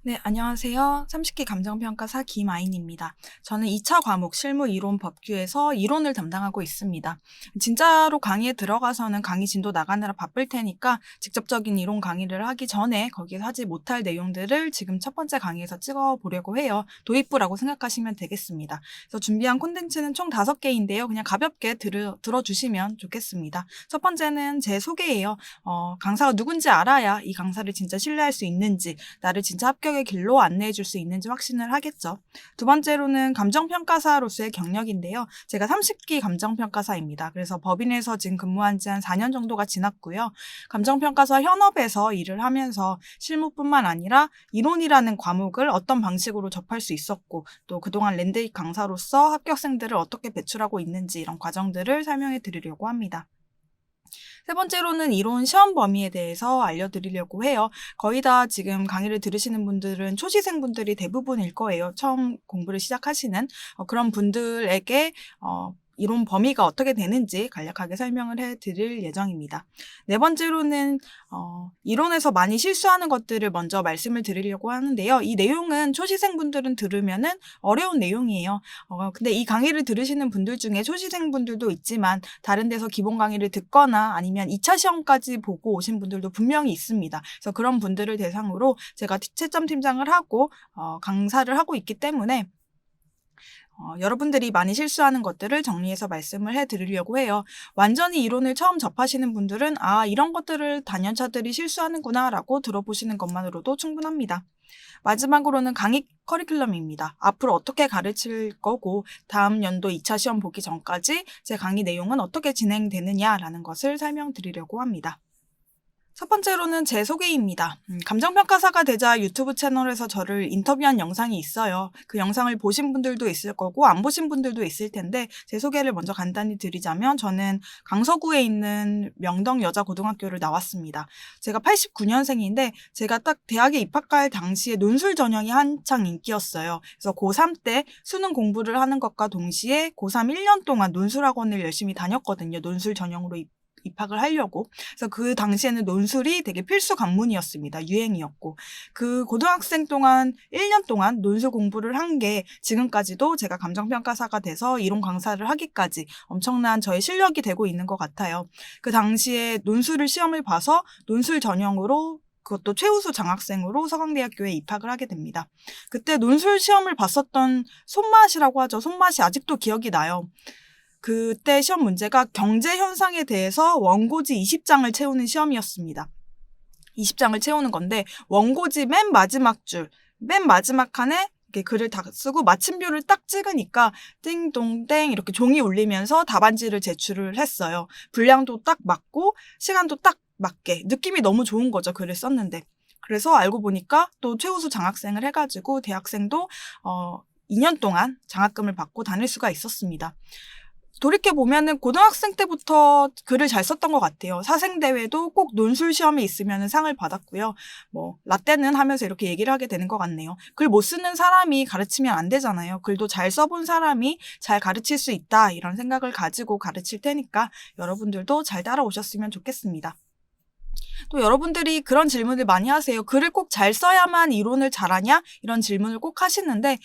네, 안녕하세요. 30기 감정평가사 김아인입니다. 저는 2차 과목 실무 이론 법규에서 이론을 담당하고 있습니다. 진짜로 강의에 들어가서는 강의 진도 나가느라 바쁠 테니까 직접적인 이론 강의를 하기 전에 거기서 하지 못할 내용들을 지금 첫 번째 강의에서 찍어보려고 해요. 도입부라고 생각하시면 되겠습니다. 그래서 준비한 콘텐츠는 총 5개인데요. 그냥 가볍게 들어주시면 좋겠습니다. 첫 번째는 제 소개예요. 강사가 누군지 알아야 이 강사를 진짜 신뢰할 수 있는지, 나를 진짜 합격의 길로 안내해 줄 수 있는지 확신을 하겠죠. 두 번째로는 감정평가사로서의 경력인데요. 제가 30기 감정평가사입니다. 그래서 법인에서 지금 근무한 지 한 4년 정도가 지났고요. 감정평가사 현업에서 일을 하면서 실무뿐만 아니라 이론이라는 과목을 어떤 방식으로 접할 수 있었고, 또 그동안 랜드익 강사로서 합격생들을 어떻게 배출하고 있는지 이런 과정들을 설명해 드리려고 합니다. 세 번째로는 이론 시험 범위에 대해서 알려드리려고 해요. 거의 다 지금 강의를 들으시는 분들은 초시생분들이 대부분일 거예요. 처음 공부를 시작하시는 그런 분들에게 이론 범위가 어떻게 되는지 간략하게 설명을 해드릴 예정입니다. 네 번째로는 이론에서 많이 실수하는 것들을 먼저 말씀을 드리려고 하는데요. 이 내용은 초시생분들은 들으면은 어려운 내용이에요. 근데 이 강의를 들으시는 분들 중에 초시생분들도 있지만 다른 데서 기본 강의를 듣거나 아니면 2차 시험까지 보고 오신 분들도 분명히 있습니다. 그래서 그런 분들을 대상으로 제가 채점 팀장을 하고 강사를 하고 있기 때문에 여러분들이 많이 실수하는 것들을 정리해서 말씀을 해드리려고 해요. 완전히 이론을 처음 접하시는 분들은 이런 것들을 단연차들이 실수하는구나 라고 들어보시는 것만으로도 충분합니다. 마지막으로는 강의 커리큘럼입니다. 앞으로 어떻게 가르칠 거고 다음 연도 2차 시험 보기 전까지 제 강의 내용은 어떻게 진행되느냐라는 것을 설명드리려고 합니다. 첫 번째로는 제 소개입니다. 감정평가사가 되자 유튜브 채널에서 저를 인터뷰한 영상이 있어요. 그 영상을 보신 분들도 있을 거고 안 보신 분들도 있을 텐데 제 소개를 먼저 간단히 드리자면 저는 강서구에 있는 명덕 여자고등학교를 나왔습니다. 제가 89년생인데 제가 딱 대학에 입학할 당시에 논술 전형이 한창 인기였어요. 그래서 고3 때 수능 공부를 하는 것과 동시에 고3 1년 동안 논술학원을 열심히 다녔거든요. 논술 전형으로 입학을 하려고. 그래서 그 당시에는 논술이 되게 필수 관문이었습니다. 유행이었고. 그 고등학생 동안 1년 동안 논술 공부를 한 게 지금까지도 제가 감정평가사가 돼서 이론 강사를 하기까지 엄청난 저의 실력이 되고 있는 것 같아요. 그 당시에 논술을 시험을 봐서 논술 전형으로 그것도 최우수 장학생으로 서강대학교에 입학을 하게 됩니다. 그때 논술 시험을 봤었던 손맛이라고 하죠. 손맛이 아직도 기억이 나요. 그때 시험 문제가 경제 현상에 대해서 원고지 20장을 채우는 시험이었습니다. 20장을 채우는 건데 원고지 맨 마지막 줄, 맨 마지막 칸에 이렇게 글을 다 쓰고 마침표를 딱 찍으니까 띵동땡 이렇게 종이 울리면서 답안지를 제출을 했어요. 분량도 딱 맞고 시간도 딱 맞게 느낌이 너무 좋은 거죠. 글을 썼는데. 그래서 알고 보니까 또 최우수 장학생을 해가지고 대학생도 2년 동안 장학금을 받고 다닐 수가 있었습니다. 돌이켜보면은 고등학생 때부터 글을 잘 썼던 것 같아요. 사생대회도 꼭 논술 시험에 있으면 상을 받았고요. 라떼는 하면서 이렇게 얘기를 하게 되는 것 같네요. 글 못 쓰는 사람이 가르치면 안 되잖아요. 글도 잘 써본 사람이 잘 가르칠 수 있다. 이런 생각을 가지고 가르칠 테니까 여러분들도 잘 따라오셨으면 좋겠습니다. 또 여러분들이 그런 질문을 많이 하세요. 글을 꼭 잘 써야만 이론을 잘하냐? 이런 질문을 꼭 하시는데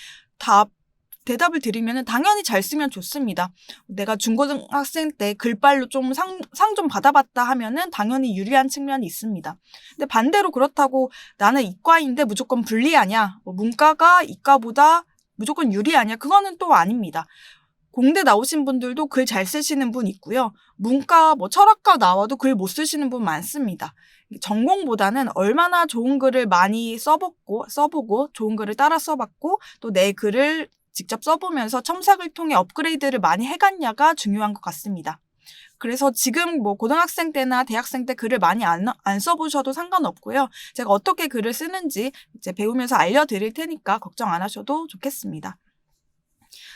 대답을 드리면 당연히 잘 쓰면 좋습니다. 내가 중고등학생 때 글빨로 좀 상 좀 받아봤다 하면은 당연히 유리한 측면이 있습니다. 근데 반대로 그렇다고 나는 이과인데 무조건 불리하냐? 문과가 이과보다 무조건 유리하냐? 그거는 또 아닙니다. 공대 나오신 분들도 글 잘 쓰시는 분 있고요. 문과, 철학과 나와도 글 못 쓰시는 분 많습니다. 전공보다는 얼마나 좋은 글을 많이 써보고 좋은 글을 따라 써봤고 또 내 글을 직접 써보면서 첨삭을 통해 업그레이드를 많이 해갔냐가 중요한 것 같습니다. 그래서 지금 고등학생 때나 대학생 때 글을 많이 안 써보셔도 상관없고요. 제가 어떻게 글을 쓰는지 이제 배우면서 알려드릴 테니까 걱정 안 하셔도 좋겠습니다.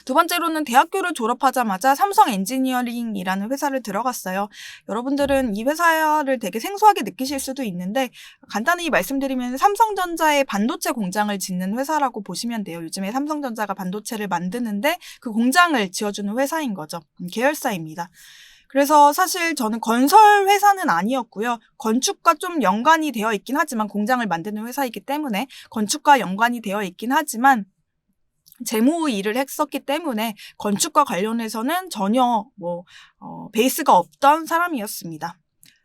두 번째로는 대학교를 졸업하자마자 삼성 엔지니어링이라는 회사를 들어갔어요. 여러분들은 이 회사를 되게 생소하게 느끼실 수도 있는데 간단히 말씀드리면 삼성전자의 반도체 공장을 짓는 회사라고 보시면 돼요. 요즘에 삼성전자가 반도체를 만드는데 그 공장을 지어주는 회사인 거죠. 계열사입니다. 그래서 사실 저는 건설 회사는 아니었고요. 건축과 좀 연관이 되어 있긴 하지만 공장을 만드는 회사이기 때문에 건축과 연관이 되어 있긴 하지만 재무 일을 했었기 때문에 건축과 관련해서는 전혀 베이스가 없던 사람이었습니다.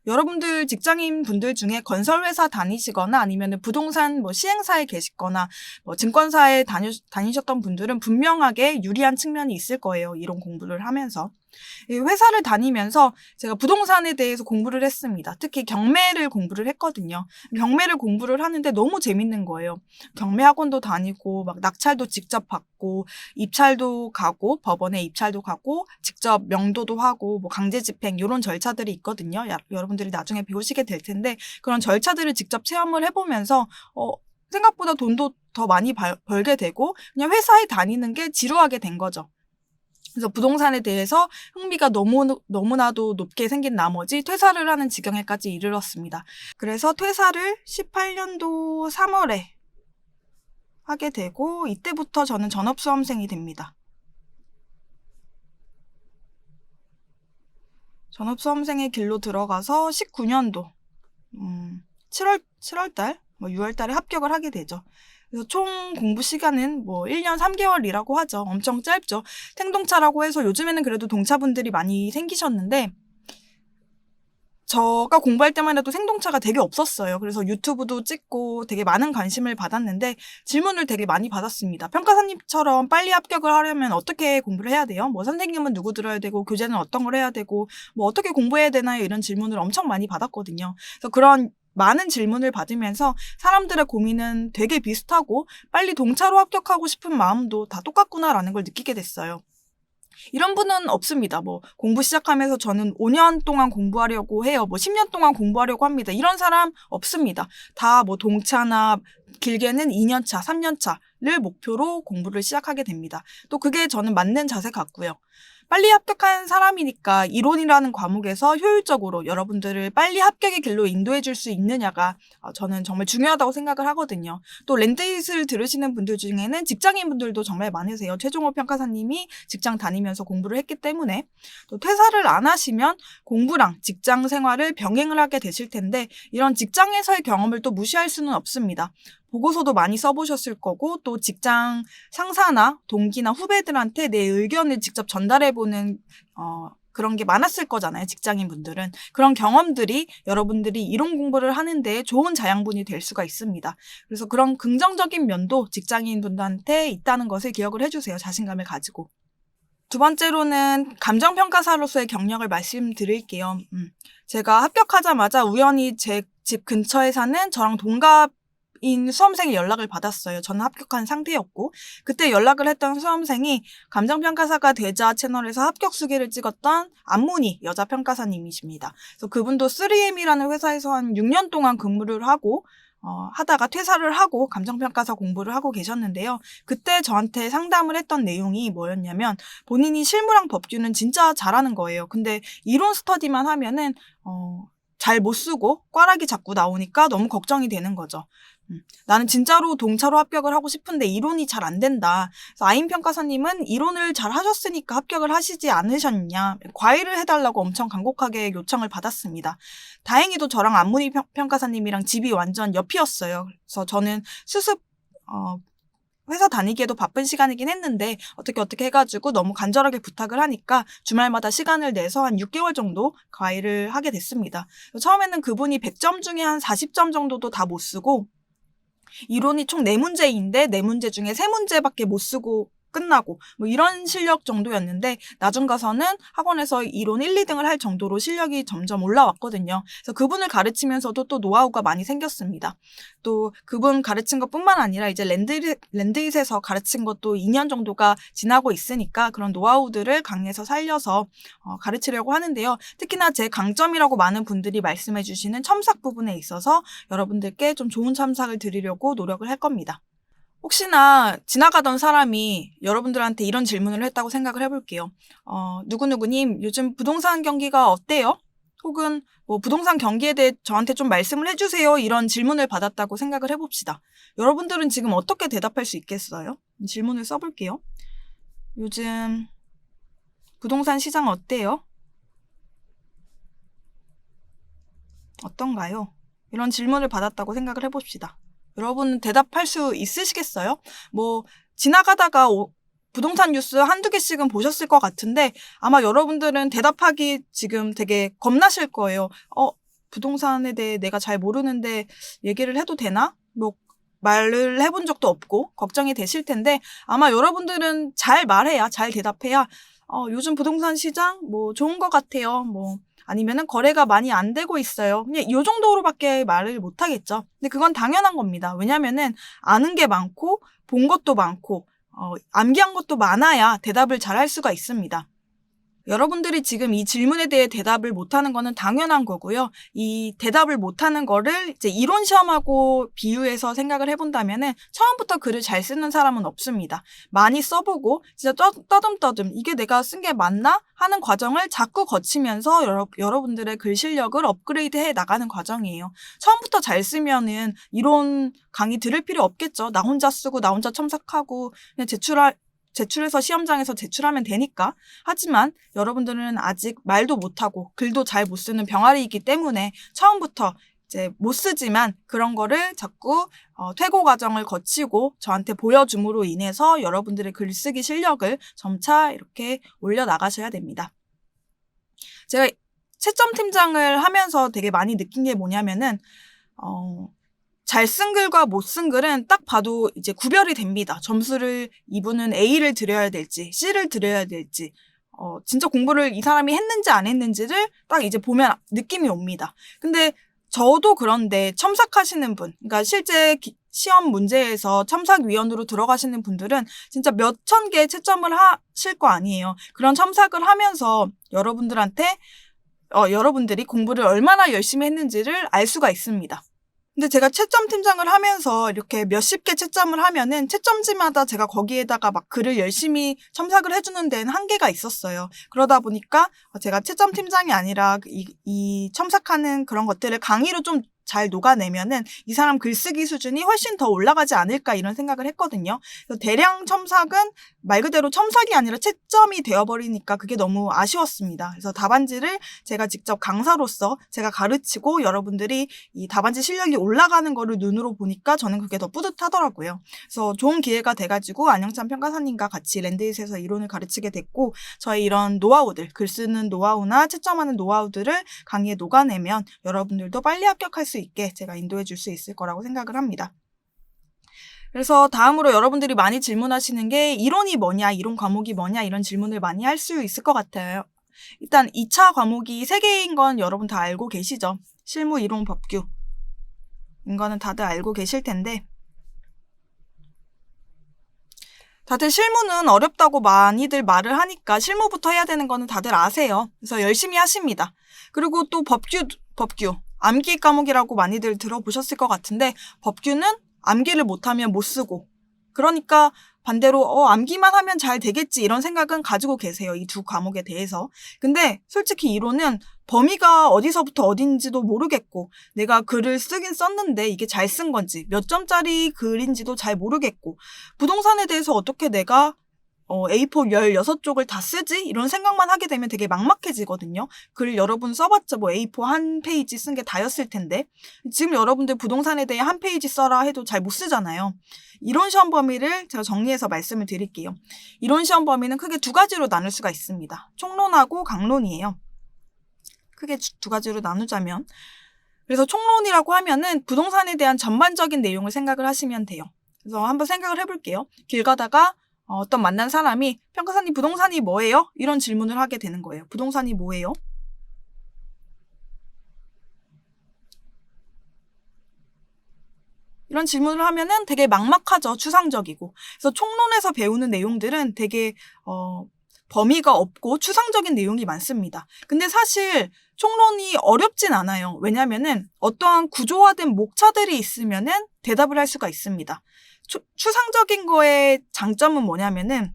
여러분들 직장인 분들 중에 건설회사 다니시거나 아니면 부동산 시행사에 계시거나 증권사에 다니셨던 분들은 분명하게 유리한 측면이 있을 거예요. 이런 공부를 하면서. 이 회사를 다니면서 제가 부동산에 대해서 공부를 했습니다. 특히 경매를 공부를 했거든요. 경매를 공부를 하는데 너무 재밌는 거예요. 경매 학원도 다니고 막 낙찰도 직접 받고 입찰도 가고 법원에 입찰도 가고 직접 명도도 하고 강제 집행 이런 절차들이 있거든요. 여러분들이 나중에 배우시게 될 텐데 그런 절차들을 직접 체험을 해보면서 생각보다 돈도 더 많이 벌게 되고 그냥 회사에 다니는 게 지루하게 된 거죠. 그래서 부동산에 대해서 흥미가 너무나도 높게 생긴 나머지 퇴사를 하는 지경에까지 이르렀습니다. 그래서 퇴사를 18년도 3월에 하게 되고 이때부터 저는 전업수험생이 됩니다. 전업수험생의 길로 들어가서 19년도 7월달, 6월달에 합격을 하게 되죠. 그래서 총 공부 시간은 1년 3개월이라고 하죠. 엄청 짧죠. 생동차라고 해서 요즘에는 그래도 동차분들이 많이 생기셨는데 제가 공부할 때만 해도 생동차가 되게 없었어요. 그래서 유튜브도 찍고 되게 많은 관심을 받았는데 질문을 되게 많이 받았습니다. 평가사님처럼 빨리 합격을 하려면 어떻게 공부를 해야 돼요? 선생님은 누구 들어야 되고 교재는 어떤 걸 해야 되고 어떻게 공부해야 되나요? 이런 질문을 엄청 많이 받았거든요. 그래서 그런 많은 질문을 받으면서 사람들의 고민은 되게 비슷하고 빨리 동차로 합격하고 싶은 마음도 다 똑같구나라는 걸 느끼게 됐어요. 이런 분은 없습니다. 공부 시작하면서 저는 5년 동안 공부하려고 해요. 10년 동안 공부하려고 합니다. 이런 사람 없습니다. 다 동차나 길게는 2년차, 3년차를 목표로 공부를 시작하게 됩니다. 또 그게 저는 맞는 자세 같고요. 빨리 합격한 사람이니까 이론이라는 과목에서 효율적으로 여러분들을 빨리 합격의 길로 인도해 줄 수 있느냐가 저는 정말 중요하다고 생각을 하거든요. 또 랜드잇을 들으시는 분들 중에는 직장인 분들도 정말 많으세요. 최종호 평가사님이 직장 다니면서 공부를 했기 때문에 또 퇴사를 안 하시면 공부랑 직장 생활을 병행을 하게 되실 텐데 이런 직장에서의 경험을 또 무시할 수는 없습니다. 보고서도 많이 써보셨을 거고 또 직장 상사나 동기나 후배들한테 내 의견을 직접 전달해보는 그런 게 많았을 거잖아요. 직장인 분들은. 그런 경험들이 여러분들이 이론 공부를 하는데 좋은 자양분이 될 수가 있습니다. 그래서 그런 긍정적인 면도 직장인 분들한테 있다는 것을 기억을 해주세요. 자신감을 가지고. 두 번째로는 감정평가사로서의 경력을 말씀드릴게요. 제가 합격하자마자 우연히 제 집 근처에 사는 저랑 동갑인 수험생이 연락을 받았어요. 저는 합격한 상태였고 그때 연락을 했던 수험생이 감정평가사가 되자 채널에서 합격 수기를 찍었던 안문희 여자 평가사님이십니다. 그래서 그분도 3M이라는 회사에서 한 6년 동안 근무를 하고 하다가 퇴사를 하고 감정평가사 공부를 하고 계셨는데요. 그때 저한테 상담을 했던 내용이 뭐였냐면 본인이 실무랑 법규는 진짜 잘하는 거예요. 근데 이론 스터디만 하면은 잘 못 쓰고 꽈락이 자꾸 나오니까 너무 걱정이 되는 거죠. 나는 진짜로 동차로 합격을 하고 싶은데 이론이 잘 안 된다. 그래서 아임 평가사님은 이론을 잘 하셨으니까 합격을 하시지 않으셨냐. 과외를 해달라고 엄청 간곡하게 요청을 받았습니다. 다행히도 저랑 안문희 평가사님이랑 집이 완전 옆이었어요. 그래서 저는 수습 회사 다니기에도 바쁜 시간이긴 했는데 어떻게 해가지고 너무 간절하게 부탁을 하니까 주말마다 시간을 내서 한 6개월 정도 과외를 하게 됐습니다. 처음에는 그분이 100점 중에 한 40점 정도도 다 못 쓰고 이론이 총 4문제인데 4문제 중에 3문제밖에 못 쓰고 끝나고 이런 실력 정도였는데 나중 가서는 학원에서 이론 1, 2등을 할 정도로 실력이 점점 올라왔거든요. 그래서 그분을 가르치면서도 또 노하우가 많이 생겼습니다. 또 그분 가르친 것뿐만 아니라 이제 랜드잇에서 가르친 것도 2년 정도가 지나고 있으니까 그런 노하우들을 강의에서 살려서 가르치려고 하는데요. 특히나 제 강점이라고 많은 분들이 말씀해 주시는 첨삭 부분에 있어서 여러분들께 좀 좋은 첨삭을 드리려고 노력을 할 겁니다. 혹시나 지나가던 사람이 여러분들한테 이런 질문을 했다고 생각을 해볼게요. 누구누구님, 요즘 부동산 경기가 어때요? 혹은 부동산 경기에 대해 저한테 좀 말씀을 해주세요. 이런 질문을 받았다고 생각을 해봅시다. 여러분들은 지금 어떻게 대답할 수 있겠어요? 질문을 써볼게요. 요즘 부동산 시장 어때요? 어떤가요? 이런 질문을 받았다고 생각을 해봅시다. 여러분 대답할 수 있으시겠어요? 뭐 지나가다가 부동산 뉴스 한두 개씩은 보셨을 것 같은데 아마 여러분들은 대답하기 지금 되게 겁나실 거예요. 부동산에 대해 내가 잘 모르는데 얘기를 해도 되나? 뭐 말을 해본 적도 없고 걱정이 되실 텐데 아마 여러분들은 잘 말해야, 잘 대답해야 요즘 부동산 시장 뭐 좋은 것 같아요. 뭐 아니면은 거래가 많이 안 되고 있어요. 그냥 이 정도로밖에 말을 못 하겠죠. 근데 그건 당연한 겁니다. 왜냐면은 아는 게 많고 본 것도 많고 암기한 것도 많아야 대답을 잘 할 수가 있습니다. 여러분들이 지금 이 질문에 대해 대답을 못하는 거는 당연한 거고요. 이 대답을 못하는 거를 이제 이론 시험하고 비유해서 생각을 해본다면은 처음부터 글을 잘 쓰는 사람은 없습니다. 많이 써보고 진짜 떠듬떠듬 이게 내가 쓴 게 맞나 하는 과정을 자꾸 거치면서 여러분들의 글 실력을 업그레이드해 나가는 과정이에요. 처음부터 잘 쓰면은 이론 강의 들을 필요 없겠죠. 나 혼자 쓰고 나 혼자 첨삭하고 그냥 제출해서 시험장에서 제출하면 되니까. 하지만 여러분들은 아직 말도 못하고 글도 잘 못 쓰는 병아리이기 때문에 처음부터 이제 못 쓰지만 그런 거를 자꾸 퇴고 과정을 거치고 저한테 보여줌으로 인해서 여러분들의 글쓰기 실력을 점차 이렇게 올려나가셔야 됩니다. 제가 채점 팀장을 하면서 되게 많이 느낀 게 뭐냐면은 잘 쓴 글과 못 쓴 글은 딱 봐도 이제 구별이 됩니다. 점수를 이분은 A를 드려야 될지 C를 드려야 될지 진짜 공부를 이 사람이 했는지 안 했는지를 딱 이제 보면 느낌이 옵니다. 근데 저도 그런데 첨삭하시는 분, 그러니까 실제 시험 문제에서 첨삭위원으로 들어가시는 분들은 진짜 몇천 개의 채점을 하실 거 아니에요. 그런 첨삭을 하면서 여러분들이 공부를 얼마나 열심히 했는지를 알 수가 있습니다. 근데 제가 채점 팀장을 하면서 이렇게 몇십 개 채점을 하면은 채점지마다 제가 거기에다가 막 글을 열심히 첨삭을 해주는 데는 한계가 있었어요. 그러다 보니까 제가 채점 팀장이 아니라 이 첨삭하는 그런 것들을 강의로 좀 잘 녹아내면은 이 사람 글쓰기 수준이 훨씬 더 올라가지 않을까 이런 생각을 했거든요. 그래서 대량 첨삭은 말 그대로 첨삭이 아니라 채점이 되어버리니까 그게 너무 아쉬웠습니다. 그래서 답안지를 제가 직접 강사로서 제가 가르치고 여러분들이 이 답안지 실력이 올라가는 거를 눈으로 보니까 저는 그게 더 뿌듯하더라고요. 그래서 좋은 기회가 돼가지고 안영찬 평가사님과 같이 랜드잇에서 이론을 가르치게 됐고 저희 이런 노하우들, 글 쓰는 노하우나 채점하는 노하우들을 강의에 녹아내면 여러분들도 빨리 합격할 수 있게 제가 인도해 줄 수 있을 거라고 생각을 합니다. 그래서 다음으로 여러분들이 많이 질문하시는 게 이론이 뭐냐, 이론 과목이 뭐냐 이런 질문을 많이 할 수 있을 것 같아요. 일단 2차 과목이 3개인 건 여러분 다 알고 계시죠? 실무, 이론, 법규. 이거는 다들 알고 계실 텐데 다들 실무는 어렵다고 많이들 말을 하니까 실무부터 해야 되는 거는 다들 아세요. 그래서 열심히 하십니다. 그리고 또 법규. 암기 과목이라고 많이들 들어보셨을 것 같은데 법규는 암기를 못하면 못 쓰고 그러니까 반대로 암기만 하면 잘 되겠지 이런 생각은 가지고 계세요. 이 두 과목에 대해서. 근데 솔직히 이론은 범위가 어디서부터 어딘지도 모르겠고 내가 글을 쓰긴 썼는데 이게 잘 쓴 건지 몇 점짜리 글인지도 잘 모르겠고 부동산에 대해서 어떻게 내가 A4 16쪽을 다 쓰지? 이런 생각만 하게 되면 되게 막막해지거든요. 글 여러분 써봤자 뭐 A4 한 페이지 쓴 게 다였을 텐데 지금 여러분들 부동산에 대해 한 페이지 써라 해도 잘 못 쓰잖아요. 이론 시험 범위를 제가 정리해서 말씀을 드릴게요. 이론 시험 범위는 크게 두 가지로 나눌 수가 있습니다. 총론하고 강론이에요. 크게 두 가지로 나누자면 그래서 총론이라고 하면은 부동산에 대한 전반적인 내용을 생각을 하시면 돼요. 그래서 한번 생각을 해볼게요. 길 가다가 어떤 만난 사람이 평가사님 부동산이 뭐예요? 이런 질문을 하게 되는 거예요. 부동산이 뭐예요? 이런 질문을 하면은 되게 막막하죠. 추상적이고. 그래서 총론에서 배우는 내용들은 되게 범위가 없고 추상적인 내용이 많습니다. 근데 사실 총론이 어렵진 않아요. 왜냐면은 어떠한 구조화된 목차들이 있으면은 대답을 할 수가 있습니다. 추상적인 거의 장점은 뭐냐면은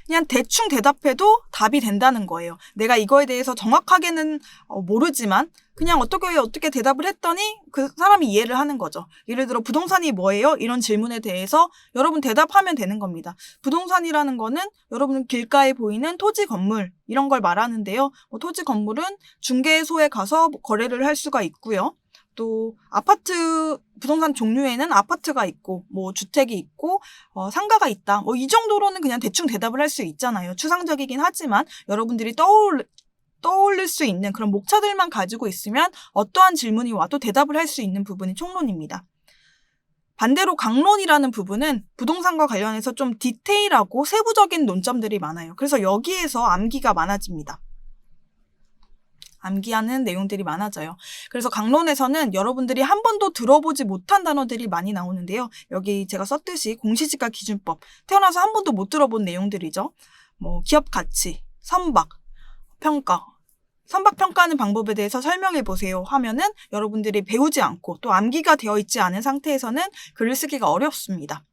그냥 대충 대답해도 답이 된다는 거예요. 내가 이거에 대해서 정확하게는 모르지만 그냥 어떻게 대답을 했더니 그 사람이 이해를 하는 거죠. 예를 들어 부동산이 뭐예요? 이런 질문에 대해서 여러분 대답하면 되는 겁니다. 부동산이라는 거는 여러분 길가에 보이는 토지 건물 이런 걸 말하는데요. 토지 건물은 중개소에 가서 거래를 할 수가 있고요. 또 아파트 부동산 종류에는 아파트가 있고 뭐 주택이 있고 상가가 있다. 이 정도로는 그냥 대충 대답을 할 수 있잖아요. 추상적이긴 하지만 여러분들이 떠올릴 수 있는 그런 목차들만 가지고 있으면 어떠한 질문이 와도 대답을 할 수 있는 부분이 총론입니다. 반대로 강론이라는 부분은 부동산과 관련해서 좀 디테일하고 세부적인 논점들이 많아요. 그래서 여기에서 암기가 많아집니다. 암기하는 내용들이 많아져요. 그래서 강론에서는 여러분들이 한 번도 들어보지 못한 단어들이 많이 나오는데요. 여기 제가 썼듯이 공시지가 기준법, 태어나서 한 번도 못 들어본 내용들이죠. 뭐 기업 가치, 선박, 평가, 선박 평가하는 방법에 대해서 설명해 보세요 하면은 여러분들이 배우지 않고 또 암기가 되어 있지 않은 상태에서는 글을 쓰기가 어렵습니다.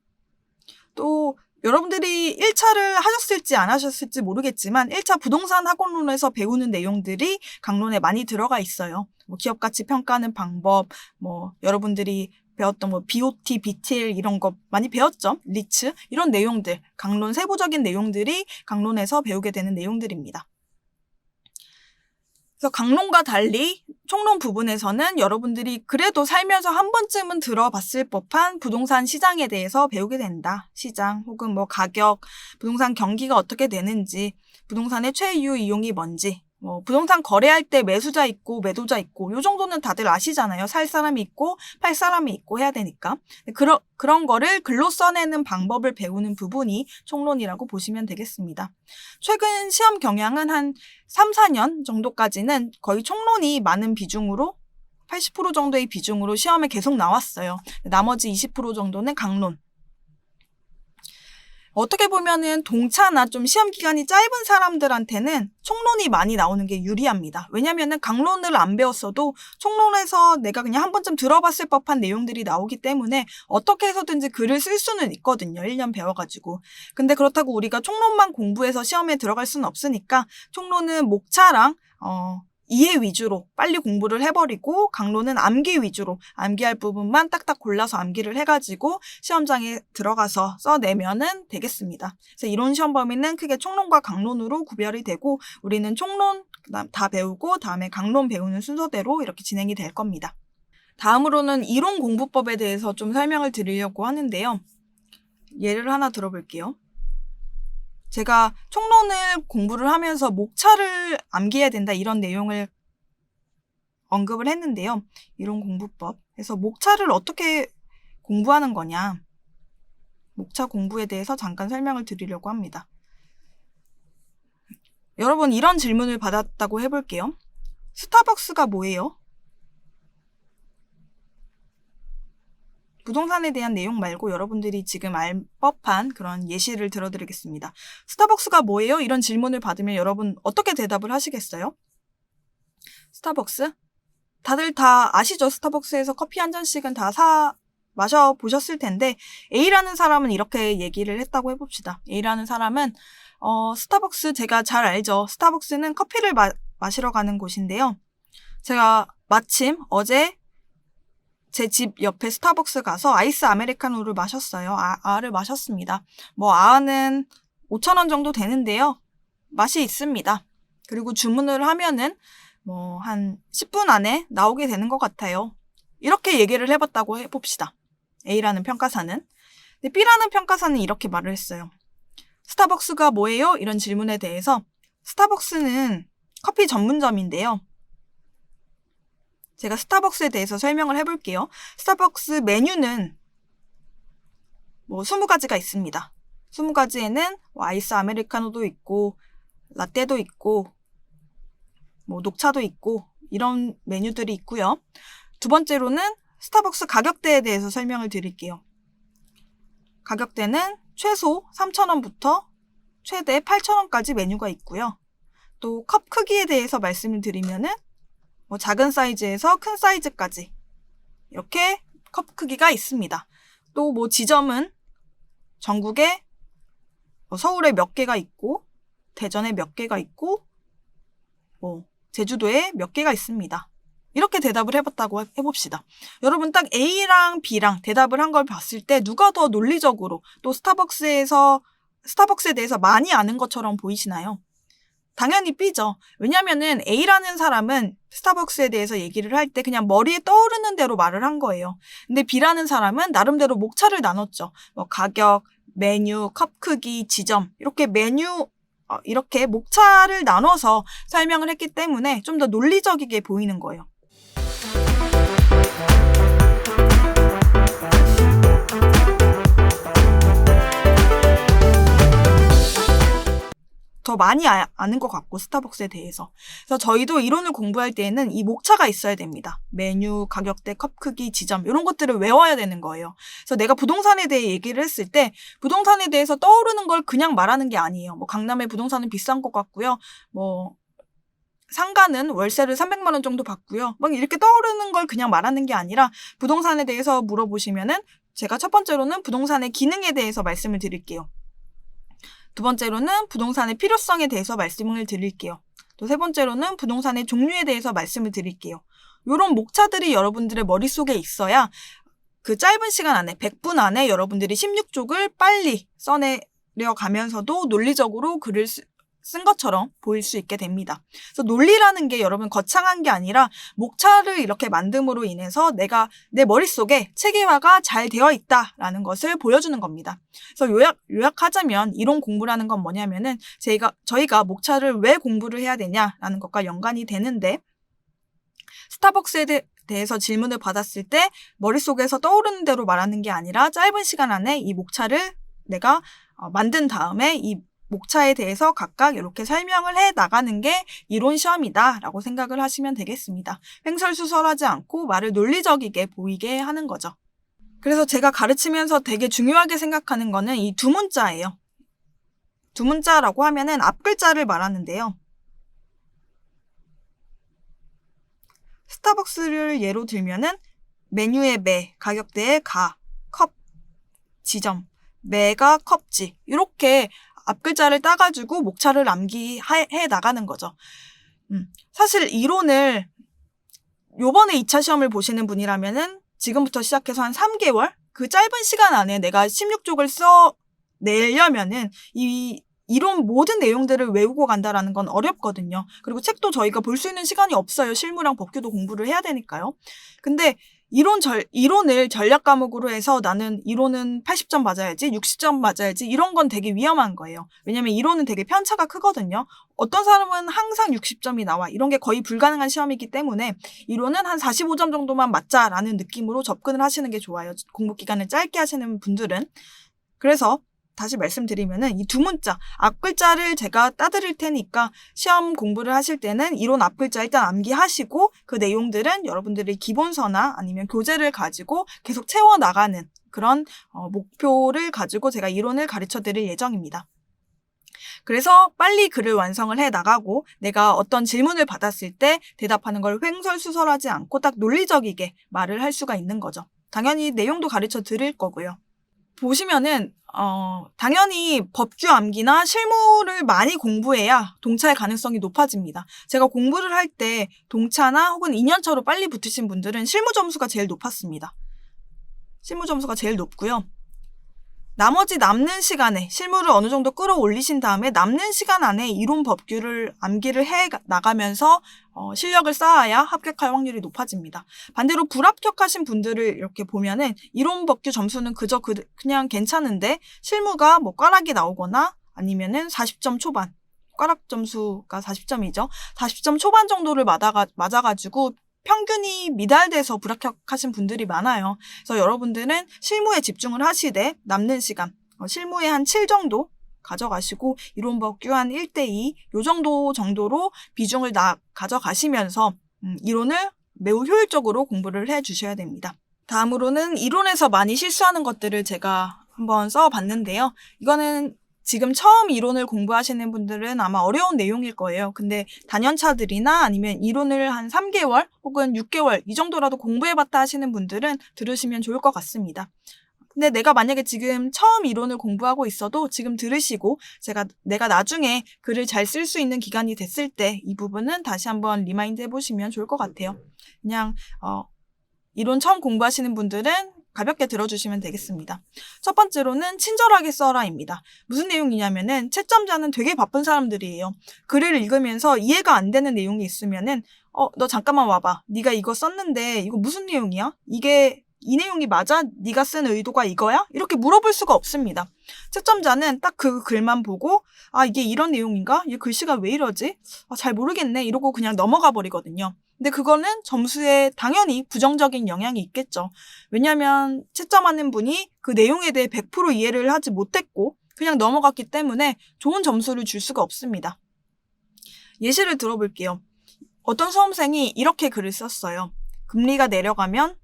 또 여러분들이 1차를 하셨을지 안 하셨을지 모르겠지만 1차 부동산 학원론에서 배우는 내용들이 강론에 많이 들어가 있어요. 뭐 기업 가치 평가하는 방법, 뭐 여러분들이 배웠던 뭐 BOT, BTL 이런 거 많이 배웠죠? 리츠 이런 내용들, 강론 세부적인 내용들이 강론에서 배우게 되는 내용들입니다. 그래서 강론과 달리 총론 부분에서는 여러분들이 그래도 살면서 한 번쯤은 들어봤을 법한 부동산 시장에 대해서 배우게 된다. 시장 혹은 뭐 가격, 부동산 경기가 어떻게 되는지, 부동산의 최유 이용이 뭔지, 뭐 부동산 거래할 때 매수자 있고 매도자 있고 요 정도는 다들 아시잖아요. 살 사람이 있고 팔 사람이 있고 해야 되니까. 그런 거를 글로 써내는 방법을 배우는 부분이 총론이라고 보시면 되겠습니다. 최근 시험 경향은 한 3, 4년 정도까지는 거의 총론이 많은 비중으로 80% 정도의 비중으로 시험에 계속 나왔어요. 나머지 20% 정도는 강론. 어떻게 보면은 동차나 좀 시험 기간이 짧은 사람들한테는 총론이 많이 나오는 게 유리합니다. 왜냐면은 강론을 안 배웠어도 총론에서 내가 그냥 한 번쯤 들어봤을 법한 내용들이 나오기 때문에 어떻게 해서든지 글을 쓸 수는 있거든요. 1년 배워가지고. 근데 그렇다고 우리가 총론만 공부해서 시험에 들어갈 수는 없으니까 총론은 목차랑 이해 위주로 빨리 공부를 해버리고 강론은 암기 위주로 암기할 부분만 딱딱 골라서 암기를 해가지고 시험장에 들어가서 써내면은 되겠습니다. 그래서 이론 시험 범위는 크게 총론과 강론으로 구별이 되고 우리는 총론 다 배우고 다음에 강론 배우는 순서대로 이렇게 진행이 될 겁니다. 다음으로는 이론 공부법에 대해서 좀 설명을 드리려고 하는데요. 예를 하나 들어볼게요. 제가 총론을 공부를 하면서 목차를 암기해야 된다 이런 내용을 언급을 했는데요. 이론 공부법. 그래서 목차를 어떻게 공부하는 거냐. 목차 공부에 대해서 잠깐 설명을 드리려고 합니다. 여러분 이런 질문을 받았다고 해볼게요. 스타벅스가 뭐예요? 부동산에 대한 내용 말고 여러분들이 지금 알 법한 그런 예시를 들어드리겠습니다. 스타벅스가 뭐예요? 이런 질문을 받으면 여러분 어떻게 대답을 하시겠어요? 스타벅스? 다들 다 아시죠? 스타벅스에서 커피 한 잔씩은 다 마셔보셨을 텐데 A라는 사람은 이렇게 얘기를 했다고 해봅시다. A라는 사람은 스타벅스 제가 잘 알죠. 스타벅스는 커피를 마시러 가는 곳인데요. 제가 마침 어제 제 집 옆에 스타벅스 가서 아이스 아메리카노를 마셨어요. 아를 마셨습니다. 뭐 아는 5,000원 정도 되는데요. 맛이 있습니다. 그리고 주문을 하면은 뭐 한 10분 안에 나오게 되는 것 같아요. 이렇게 얘기를 해봤다고 해봅시다. A라는 평가사는. 근데 B라는 평가사는 이렇게 말을 했어요. 스타벅스가 뭐예요? 이런 질문에 대해서 스타벅스는 커피 전문점인데요. 제가 스타벅스에 대해서 설명을 해볼게요. 스타벅스 메뉴는 뭐 20가지가 있습니다. 20가지에는 아이스 아메리카노도 있고 라떼도 있고 뭐 녹차도 있고 이런 메뉴들이 있고요. 두 번째로는 스타벅스 가격대에 대해서 설명을 드릴게요. 가격대는 최소 3,000원부터 최대 8,000원까지 메뉴가 있고요. 또 컵 크기에 대해서 말씀을 드리면은 뭐 작은 사이즈에서 큰 사이즈까지 이렇게 컵 크기가 있습니다. 또 뭐 지점은 전국에 서울에 몇 개가 있고 대전에 몇 개가 있고 제주도에 몇 개가 있습니다. 이렇게 대답을 해봤다고 해봅시다. 여러분 딱 A랑 B랑 대답을 한 걸 봤을 때 누가 더 논리적으로 또 스타벅스에 대해서 많이 아는 것처럼 보이시나요? 당연히 B죠. 왜냐면은 A라는 사람은 스타벅스에 대해서 얘기를 할 때 그냥 머리에 떠오르는 대로 말을 한 거예요. 근데 B라는 사람은 나름대로 목차를 나눴죠. 가격, 메뉴, 컵 크기, 지점 이렇게 목차를 나눠서 설명을 했기 때문에 좀 더 논리적이게 보이는 거예요. 더 많이 아는 것 같고 스타벅스에 대해서. 그래서 저희도 이론을 공부할 때에는 이 목차가 있어야 됩니다. 메뉴, 가격대, 컵 크기, 지점 이런 것들을 외워야 되는 거예요. 그래서 내가 부동산에 대해 얘기를 했을 때 부동산에 대해서 떠오르는 걸 그냥 말하는 게 아니에요. 강남의 부동산은 비싼 것 같고요. 상가는 월세를 300만 원 정도 받고요. 이렇게 떠오르는 걸 그냥 말하는 게 아니라 부동산에 대해서 물어보시면은 제가 첫 번째로는 부동산의 기능에 대해서 말씀을 드릴게요. 두 번째로는 부동산의 필요성에 대해서 말씀을 드릴게요. 또 세 번째로는 부동산의 종류에 대해서 말씀을 드릴게요. 이런 목차들이 여러분들의 머릿속에 있어야 그 짧은 시간 안에 100분 안에 여러분들이 16쪽을 빨리 써내려 가면서도 논리적으로 글을 쓴 것처럼 보일 수 있게 됩니다. 그래서 논리라는 게 여러분 거창한 게 아니라 목차를 이렇게 만듦으로 인해서 내가 내 머릿속에 체계화가 잘 되어 있다라는 것을 보여주는 겁니다. 그래서 요약하자면 이론 공부라는 건 뭐냐면은 저희가 목차를 왜 공부를 해야 되냐라는 것과 연관이 되는데 스타벅스에 대해서 질문을 받았을 때 머릿속에서 떠오르는 대로 말하는 게 아니라 짧은 시간 안에 이 목차를 내가 만든 다음에 이 목차에 대해서 각각 이렇게 설명을 해 나가는 게 이론 시험이다라고 생각을 하시면 되겠습니다. 횡설수설하지 않고 말을 논리적이게 보이게 하는 거죠. 그래서 제가 가르치면서 되게 중요하게 생각하는 거는 이 두 문자예요. 두 문자라고 하면은 앞 글자를 말하는데요. 스타벅스를 예로 들면은 메뉴의 매, 가격대의 가, 컵, 지점, 매가 컵지 이렇게 앞글자를 따가지고 목차를 암기해 나가는 거죠. 사실 이론을 요번에 2차 시험을 보시는 분이라면은 지금부터 시작해서 한 3개월? 그 짧은 시간 안에 내가 16쪽을 써내려면은 이 이론 모든 내용들을 외우고 간다라는 건 어렵거든요. 그리고 책도 저희가 볼 수 있는 시간이 없어요. 실무랑 법규도 공부를 해야 되니까요. 근데 이론을 전략 과목으로 해서 나는 이론은 80점 맞아야지, 60점 맞아야지 이런 건 되게 위험한 거예요. 왜냐면 이론은 되게 편차가 크거든요. 어떤 사람은 항상 60점이 나와. 이런 게 거의 불가능한 시험이기 때문에 이론은 한 45점 정도만 맞자라는 느낌으로 접근을 하시는 게 좋아요. 공부 기간을 짧게 하시는 분들은. 그래서 다시 말씀드리면은 이 두 문자, 앞글자를 제가 따드릴 테니까 시험 공부를 하실 때는 이론 앞글자 일단 암기하시고 그 내용들은 여러분들이 기본서나 아니면 교재를 가지고 계속 채워나가는 그런 목표를 가지고 제가 이론을 가르쳐 드릴 예정입니다. 그래서 빨리 글을 완성을 해 나가고 내가 어떤 질문을 받았을 때 대답하는 걸 횡설수설하지 않고 딱 논리적이게 말을 할 수가 있는 거죠. 당연히 내용도 가르쳐 드릴 거고요. 보시면은 당연히 법규 암기나 실무를 많이 공부해야 동차의 가능성이 높아집니다. 제가 공부를 할 때 동차나 혹은 2년차로 빨리 붙으신 분들은 실무 점수가 제일 높았습니다. 실무 점수가 제일 높고요. 나머지 남는 시간에 실무를 어느 정도 끌어올리신 다음에 남는 시간 안에 이론 법규를 암기를 해 나가면서 실력을 쌓아야 합격할 확률이 높아집니다. 반대로 불합격하신 분들을 이렇게 보면은 이론 법규 점수는 그냥 괜찮은데 실무가 꽈락이 나오거나 아니면은 40점 초반, 꽈락 점수가 40점이죠. 40점 초반 정도를 맞아가지고 평균이 미달돼서 불합격하신 분들이 많아요. 그래서 여러분들은 실무에 집중을 하시되 남는 시간, 실무에 한 7 정도 가져가시고 이론 법규 한 1:2 요 정도로 비중을 가져가시면서 이론을 매우 효율적으로 공부를 해주셔야 됩니다. 다음으로는 이론에서 많이 실수하는 것들을 제가 한번 써봤는데요. 이거는 지금 처음 이론을 공부하시는 분들은 아마 어려운 내용일 거예요. 근데 단연차들이나 아니면 이론을 한 3개월 혹은 6개월 이 정도라도 공부해봤다 하시는 분들은 들으시면 좋을 것 같습니다. 근데 내가 만약에 지금 처음 이론을 공부하고 있어도 지금 들으시고 내가 나중에 글을 잘 쓸 수 있는 기간이 됐을 때 이 부분은 다시 한번 리마인드 해보시면 좋을 것 같아요. 그냥 이론 처음 공부하시는 분들은 가볍게 들어주시면 되겠습니다. 첫 번째로는 친절하게 써라입니다. 무슨 내용이냐면은 채점자는 되게 바쁜 사람들이에요. 글을 읽으면서 이해가 안 되는 내용이 있으면은 너 잠깐만 와봐. 네가 이거 썼는데 이거 무슨 내용이야? 이 내용이 맞아? 네가 쓴 의도가 이거야? 이렇게 물어볼 수가 없습니다. 채점자는 딱 그 글만 보고 이게 이런 내용인가? 이 글씨가 왜 이러지? 잘 모르겠네. 이러고 그냥 넘어가 버리거든요. 근데 그거는 점수에 당연히 부정적인 영향이 있겠죠. 왜냐하면 채점하는 분이 그 내용에 대해 100% 이해를 하지 못했고 그냥 넘어갔기 때문에 좋은 점수를 줄 수가 없습니다. 예시를 들어볼게요. 어떤 수험생이 이렇게 글을 썼어요. 금리가 내려가면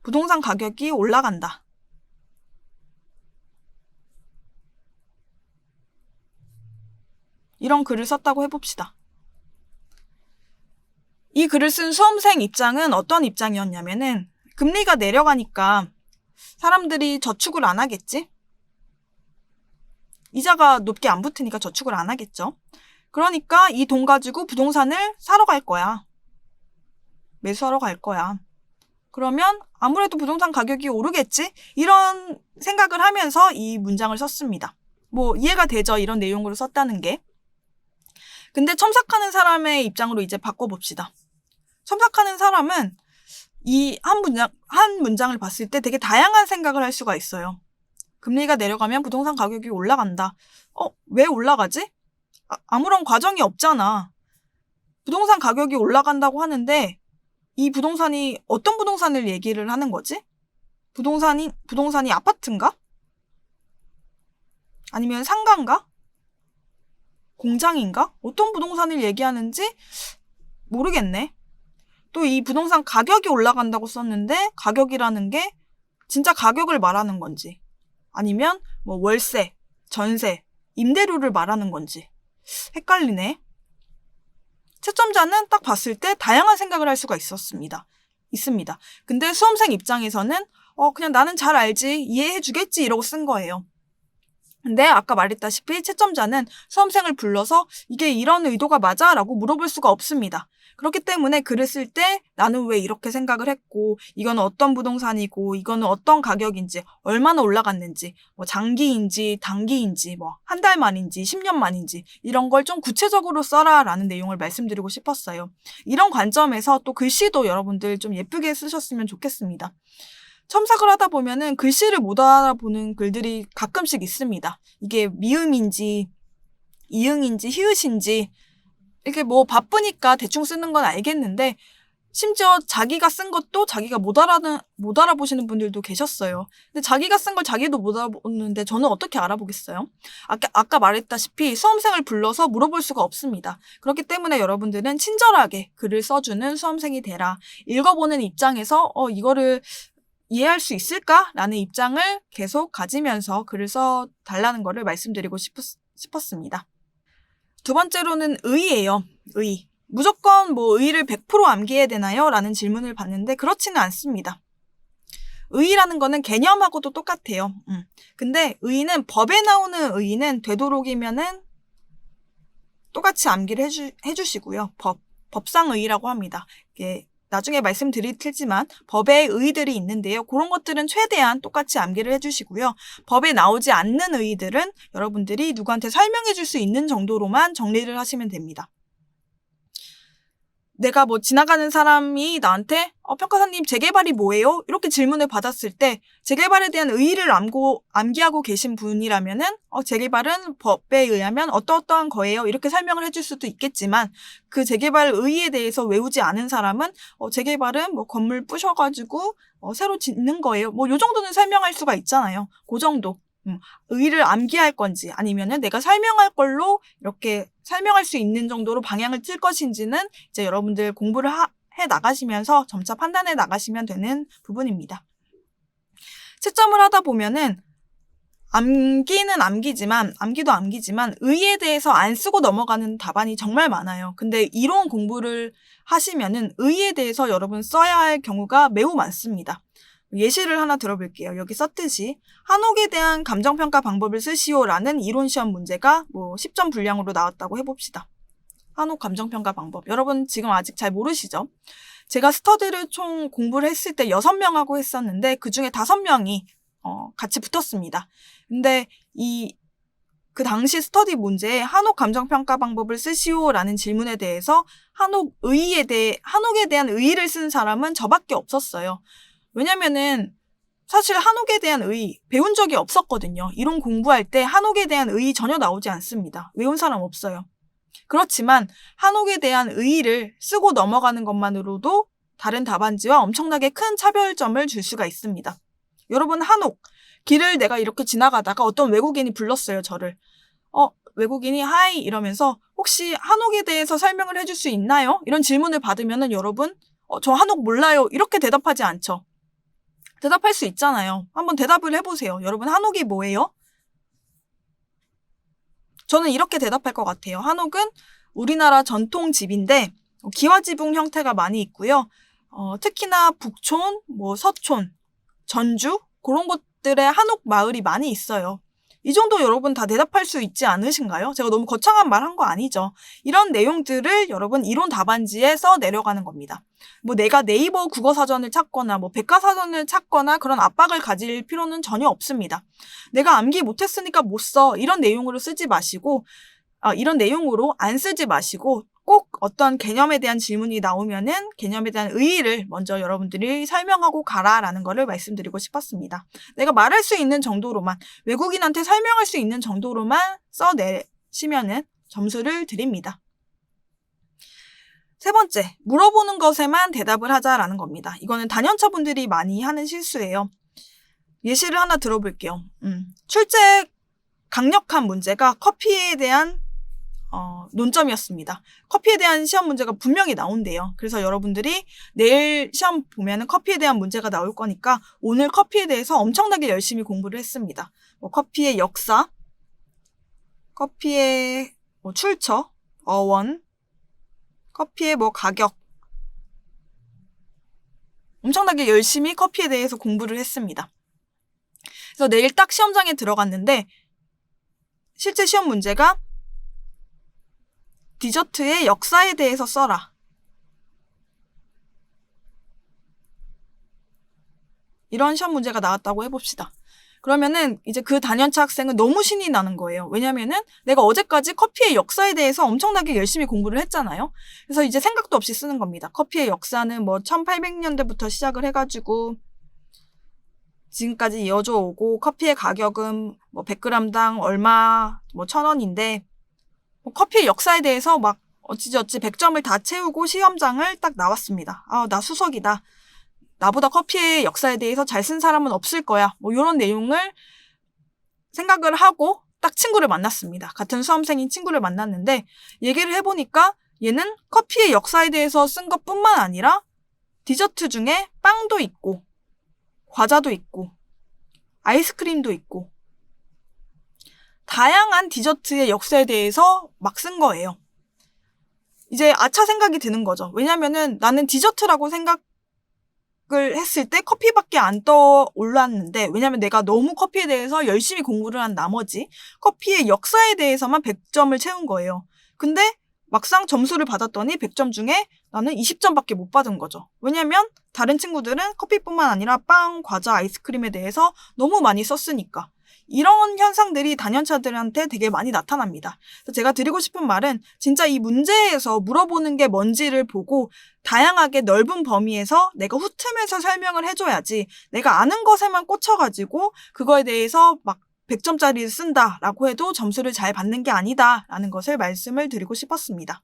부동산 가격이 올라간다. 이런 글을 썼다고 해봅시다. 이 글을 쓴 수험생 입장은 어떤 입장이었냐면은 금리가 내려가니까 사람들이 저축을 안 하겠지? 이자가 높게 안 붙으니까 저축을 안 하겠죠? 그러니까 이 돈 가지고 부동산을 사러 갈 거야. 매수하러 갈 거야. 그러면 아무래도 부동산 가격이 오르겠지? 이런 생각을 하면서 이 문장을 썼습니다. 이해가 되죠? 이런 내용으로 썼다는 게. 근데 첨삭하는 사람의 입장으로 이제 바꿔봅시다. 첨삭하는 사람은 이 한 문장을 봤을 때 되게 다양한 생각을 할 수가 있어요. 금리가 내려가면 부동산 가격이 올라간다. 왜 올라가지? 아무런 과정이 없잖아. 부동산 가격이 올라간다고 하는데 이 부동산이 어떤 부동산을 얘기를 하는 거지? 부동산이 아파트인가? 아니면 상가인가? 공장인가? 어떤 부동산을 얘기하는지 모르겠네. 또 이 부동산 가격이 올라간다고 썼는데 가격이라는 게 진짜 가격을 말하는 건지 아니면 월세, 전세, 임대료를 말하는 건지 헷갈리네. 채점자는 딱 봤을 때 다양한 생각을 할 수가 있습니다. 근데 수험생 입장에서는 그냥 나는 잘 알지, 이해해 주겠지 이러고 쓴 거예요. 근데 아까 말했다시피 채점자는 수험생을 불러서 이게 이런 의도가 맞아? 라고 물어볼 수가 없습니다. 그렇기 때문에 글을 쓸 때 나는 왜 이렇게 생각을 했고 이거는 어떤 부동산이고 이거는 어떤 가격인지 얼마나 올라갔는지 장기인지 단기인지 한 달 만인지 10년 만인지 이런 걸 좀 구체적으로 써라 라는 내용을 말씀드리고 싶었어요. 이런 관점에서 또 글씨도 여러분들 좀 예쁘게 쓰셨으면 좋겠습니다. 첨삭을 하다 보면은 글씨를 못 알아보는 글들이 가끔씩 있습니다. 이게 미음인지 이응인지 히읗인지 이렇게 바쁘니까 대충 쓰는 건 알겠는데 심지어 자기가 쓴 것도 자기가 못 알아보시는 분들도 계셨어요. 근데 자기가 쓴 걸 자기도 못 알아보는데 저는 어떻게 알아보겠어요? 아까 말했다시피 수험생을 불러서 물어볼 수가 없습니다. 그렇기 때문에 여러분들은 친절하게 글을 써주는 수험생이 되라. 읽어보는 입장에서 이거를 이해할 수 있을까라는 입장을 계속 가지면서 글을 써달라는 거를 말씀드리고 싶었습니다. 두 번째로는 의예요. 의. 무조건 의를 100% 암기해야 되나요? 라는 질문을 받는데 그렇지는 않습니다. 의라는 거는 개념하고도 똑같아요. 근데 의는 법에 나오는 의는 되도록이면은 똑같이 암기를 해주시고요. 법상의라고 합니다. 이게 나중에 말씀드릴 테지만 법에 의의들이 있는데요. 그런 것들은 최대한 똑같이 암기를 해주시고요. 법에 나오지 않는 의의들은 여러분들이 누구한테 설명해 줄 수 있는 정도로만 정리를 하시면 됩니다. 내가 지나가는 사람이 나한테 평가사님 재개발이 뭐예요? 이렇게 질문을 받았을 때 재개발에 대한 의의를 암기하고 계신 분이라면은 재개발은 법에 의하면 어떠어떠한 거예요? 이렇게 설명을 해줄 수도 있겠지만 그 재개발 의의에 대해서 외우지 않은 사람은 재개발은 건물 부셔가지고 새로 짓는 거예요. 요 정도는 설명할 수가 있잖아요. 그 정도. 의의를 암기할 건지 아니면은 내가 설명할 걸로 이렇게 설명할 수 있는 정도로 방향을 틀 것인지는 이제 여러분들 공부를 해 나가시면서 점차 판단해 나가시면 되는 부분입니다. 채점을 하다 보면은 암기도 암기지만 의의에 대해서 안 쓰고 넘어가는 답안이 정말 많아요. 근데 이론 공부를 하시면은 의의에 대해서 여러분 써야 할 경우가 매우 많습니다. 예시를 하나 들어볼게요. 여기 썼듯이 한옥에 대한 감정평가 방법을 쓰시오라는 이론시험 문제가 10점 분량으로 나왔다고 해봅시다. 한옥 감정평가 방법. 여러분 지금 아직 잘 모르시죠? 제가 스터디를 총 공부를 했을 때 6명하고 했었는데 그중에 5명이 같이 붙었습니다. 근데 그 당시 스터디 문제에 한옥 감정평가 방법을 쓰시오라는 질문에 대해서 한옥에 대한 의의를 쓴 사람은 저밖에 없었어요. 왜냐면은 사실 한옥에 대한 의의 배운 적이 없었거든요. 이론 공부할 때 한옥에 대한 의의 전혀 나오지 않습니다. 외운 사람 없어요. 그렇지만 한옥에 대한 의의를 쓰고 넘어가는 것만으로도 다른 답안지와 엄청나게 큰 차별점을 줄 수가 있습니다. 여러분 한옥, 길을 내가 이렇게 지나가다가 어떤 외국인이 불렀어요, 저를. 외국인이 하이 이러면서 혹시 한옥에 대해서 설명을 해줄 수 있나요? 이런 질문을 받으면은 여러분 저 한옥 몰라요 이렇게 대답하지 않죠. 대답할 수 있잖아요. 한번 대답을 해보세요. 여러분 한옥이 뭐예요? 저는 이렇게 대답할 것 같아요. 한옥은 우리나라 전통 집인데 기와지붕 형태가 많이 있고요. 특히나 북촌, 서촌, 전주 그런 곳들에 한옥 마을이 많이 있어요. 이 정도 여러분 다 대답할 수 있지 않으신가요? 제가 너무 거창한 말 한 거 아니죠? 이런 내용들을 여러분 이론 답안지에 써 내려가는 겁니다. 내가 네이버 국어사전을 찾거나 백과사전을 찾거나 그런 압박을 가질 필요는 전혀 없습니다. 내가 암기 못했으니까 못 써. 이런 내용으로 쓰지 마시고 이런 내용으로 안 쓰지 마시고 꼭 어떤 개념에 대한 질문이 나오면은 개념에 대한 의의를 먼저 여러분들이 설명하고 가라라는 거를 말씀드리고 싶었습니다. 내가 말할 수 있는 정도로만, 외국인한테 설명할 수 있는 정도로만 써내시면은 점수를 드립니다. 세 번째, 물어보는 것에만 대답을 하자라는 겁니다. 이거는 단연차 분들이 많이 하는 실수예요. 예시를 하나 들어볼게요. 출제 강력한 문제가 커피에 대한 논점이었습니다. 커피에 대한 시험 문제가 분명히 나온대요. 그래서 여러분들이 내일 시험 보면은 커피에 대한 문제가 나올 거니까 오늘 커피에 대해서 엄청나게 열심히 공부를 했습니다. 커피의 역사, 커피의 출처, 어원, 커피의 가격. 엄청나게 열심히 커피에 대해서 공부를 했습니다. 그래서 내일 딱 시험장에 들어갔는데 실제 시험 문제가 디저트의 역사에 대해서 써라. 이런 시험 문제가 나왔다고 해봅시다. 그러면은 이제 그 단연차 학생은 너무 신이 나는 거예요. 왜냐면은 내가 어제까지 커피의 역사에 대해서 엄청나게 열심히 공부를 했잖아요. 그래서 이제 생각도 없이 쓰는 겁니다. 커피의 역사는 1800년대부터 시작을 해가지고 지금까지 이어져 오고 커피의 가격은 100g당 얼마 1000원인데 커피의 역사에 대해서 어찌저찌 100점을 다 채우고 시험장을 딱 나왔습니다. 나 수석이다. 나보다 커피의 역사에 대해서 잘 쓴 사람은 없을 거야. 이런 내용을 생각을 하고 딱 친구를 만났습니다. 같은 수험생인 친구를 만났는데 얘기를 해보니까 얘는 커피의 역사에 대해서 쓴 것뿐만 아니라 디저트 중에 빵도 있고 과자도 있고 아이스크림도 있고 다양한 디저트의 역사에 대해서 막 쓴 거예요. 이제 아차 생각이 드는 거죠. 왜냐면은 나는 디저트라고 생각을 했을 때 커피밖에 안 떠올랐는데 왜냐면 내가 너무 커피에 대해서 열심히 공부를 한 나머지 커피의 역사에 대해서만 100점을 채운 거예요. 근데 막상 점수를 받았더니 100점 중에 나는 20점밖에 못 받은 거죠. 왜냐면 다른 친구들은 커피뿐만 아니라 빵, 과자, 아이스크림에 대해서 너무 많이 썼으니까. 이런 현상들이 단연차들한테 되게 많이 나타납니다. 그래서 제가 드리고 싶은 말은 진짜 이 문제에서 물어보는 게 뭔지를 보고 다양하게 넓은 범위에서 내가 훑으면서 설명을 해줘야지 내가 아는 것에만 꽂혀가지고 그거에 대해서 100점짜리를 쓴다라고 해도 점수를 잘 받는 게 아니다라는 것을 말씀을 드리고 싶었습니다.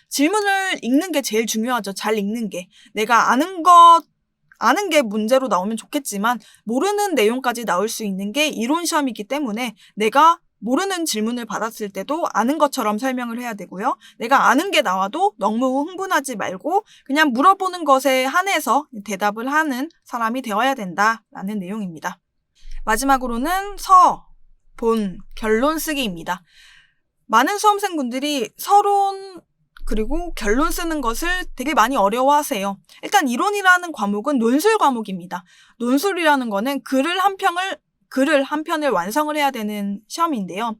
질문을 읽는 게 제일 중요하죠. 잘 읽는 게. 내가 아는 게 문제로 나오면 좋겠지만 모르는 내용까지 나올 수 있는 게 이론 시험이기 때문에 내가 모르는 질문을 받았을 때도 아는 것처럼 설명을 해야 되고요. 내가 아는 게 나와도 너무 흥분하지 말고 그냥 물어보는 것에 한해서 대답을 하는 사람이 되어야 된다라는 내용입니다. 마지막으로는 서, 본, 결론 쓰기입니다. 많은 수험생분들이 서론 그리고 결론 쓰는 것을 되게 많이 어려워하세요. 일단 이론이라는 과목은 논술 과목입니다. 논술이라는 거는 글을 한 편을 완성을 해야 되는 시험인데요.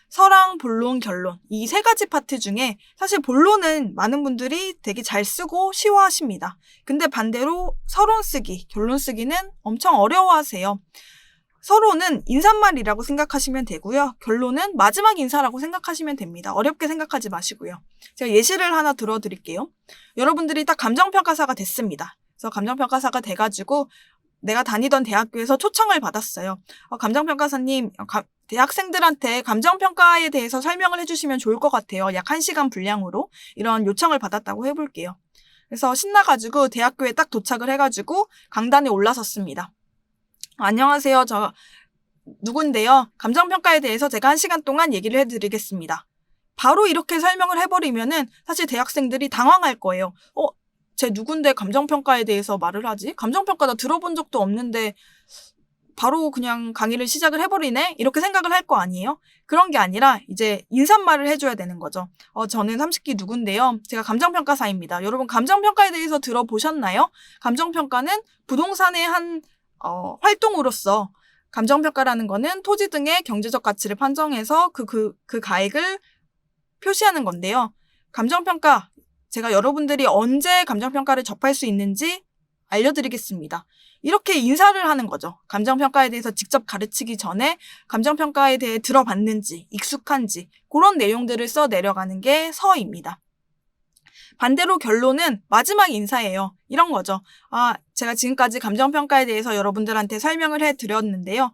서랑, 본론, 결론 이 세 가지 파트 중에 사실 본론은 많은 분들이 되게 잘 쓰고 쉬워하십니다. 근데 반대로 서론 쓰기, 결론 쓰기는 엄청 어려워하세요. 서론은 인사말이라고 생각하시면 되고요. 결론은 마지막 인사라고 생각하시면 됩니다. 어렵게 생각하지 마시고요. 제가 예시를 하나 들어드릴게요. 여러분들이 딱 감정평가사가 됐습니다. 그래서 감정평가사가 돼가지고 내가 다니던 대학교에서 초청을 받았어요. 감정평가사님, 대학생들한테 감정평가에 대해서 설명을 해주시면 좋을 것 같아요. 약 1시간 분량으로 이런 요청을 받았다고 해볼게요. 그래서 신나가지고 대학교에 딱 도착을 해가지고 강단에 올라섰습니다. 안녕하세요. 저 누군데요. 감정평가에 대해서 제가 1시간 동안 얘기를 해드리겠습니다. 바로 이렇게 설명을 해버리면은 사실 대학생들이 당황할 거예요. 쟤 누군데 감정평가에 대해서 말을 하지? 감정평가 나 들어본 적도 없는데 바로 그냥 강의를 시작을 해버리네? 이렇게 생각을 할 거 아니에요? 그런 게 아니라 이제 인사말을 해줘야 되는 거죠. 저는 30기 누군데요. 제가 감정평가사입니다. 여러분 감정평가에 대해서 들어보셨나요? 감정평가는 부동산의 한 활동으로서 감정평가라는 거는 토지 등의 경제적 가치를 판정해서 그 가액을 표시하는 건데요. 감정평가, 제가 여러분들이 언제 감정평가를 접할 수 있는지 알려드리겠습니다. 이렇게 인사를 하는 거죠. 감정평가에 대해서 직접 가르치기 전에 감정평가에 대해 들어봤는지, 익숙한지 그런 내용들을 써 내려가는 게 서입니다. 반대로 결론은 마지막 인사예요. 이런 거죠. 제가 지금까지 감정평가에 대해서 여러분들한테 설명을 해드렸는데요.